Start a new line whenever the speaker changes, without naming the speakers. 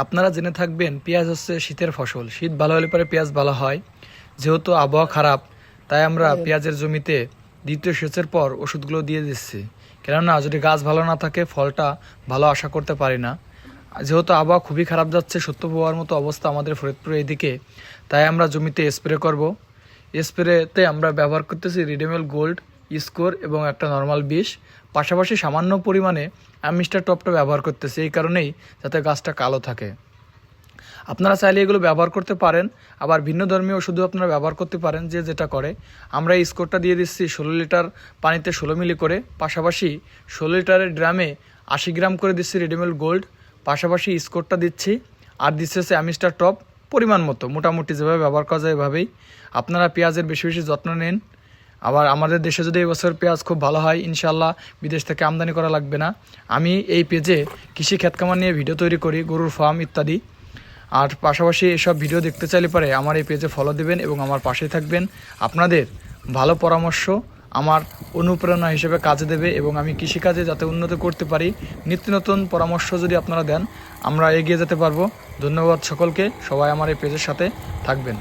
আপনারা জেনে থাকবেন পেঁয়াজ হচ্ছে শীতের ফসল। শীত ভালো হলে পরে পেঁয়াজ ভালো হয়। যেহেতু আবহাওয়া খারাপ, তাই আমরা পেঁয়াজের জমিতে দ্বিতীয় সেচের পর ওষুধগুলো দিয়ে দিচ্ছি। কেননা যদি গাছ ভালো না থাকে ফলটা ভালো আশা করতে পারি না। যেহেতু আবহাওয়া খুবই খারাপ যাচ্ছে, সত্য হওয়ার মতো অবস্থা আমাদের ফরিদপুরে এদিকে, তাই আমরা জমিতে স্প্রে করব। স্প্রেতে আমরা ব্যবহার করতেছি রিডেমেল গোল্ড, স্কোর এবং একটা নর্মাল বিষ, পাশাপাশি সামান্য পরিমাণে মিস্টার টপটা ব্যবহার করতেছি, এই কারণেই যাতে গাছটা কালো থাকে। আপনারা চাইলে এগুলো ব্যবহার করতে পারেন, আবার ভিন্ন ধর্মীয় ওষুধও আপনারা ব্যবহার করতে পারেন, যে যেটা করে। আমরা এই স্কোরটা দিয়ে দিচ্ছি 16 লিটার পানিতে 16 মিলি করে, পাশাপাশি 16 লিটারের ড্রামে 80 গ্রাম করে দিচ্ছি রেডিমেল গোল্ড, পাশাপাশি স্কোরটা দিচ্ছি, আর দিচ্ছে হচ্ছে অ্যামিস্টার টপ পরিমাণ মতো, মোটামুটি যেভাবে ব্যবহার করা যায় এভাবেই। আপনারা পেঁয়াজের বেশি বেশি যত্ন নিন। আবার আমাদের দেশে যদি এবছর পেঁয়াজ খুব ভালো হয়, ইনশাল্লাহ বিদেশ থেকে আমদানি করা লাগবে না। আমি এই পেজে কৃষি ক্ষেতখামার নিয়ে ভিডিও তৈরি করি, গরুর ফার্ম ইত্যাদি। আর পাশাপাশি এসব ভিডিও দেখতে চাইলে পরে আমার এই পেজে ফলো দেবেন এবং আমার পাশে থাকবেন। আপনাদের ভালো পরামর্শ আমার অনুপ্রেরণা হিসেবে কাজে দেবে এবং আমি কৃষিকাজে যাতে উন্নতি করতে পারি, নিত্য নতুন পরামর্শ যদি আপনারা দেন, আমরা এগিয়ে যেতে পারবো। ধন্যবাদ সকলকে, সবাই আমার এই পেজের সাথে থাকবেন।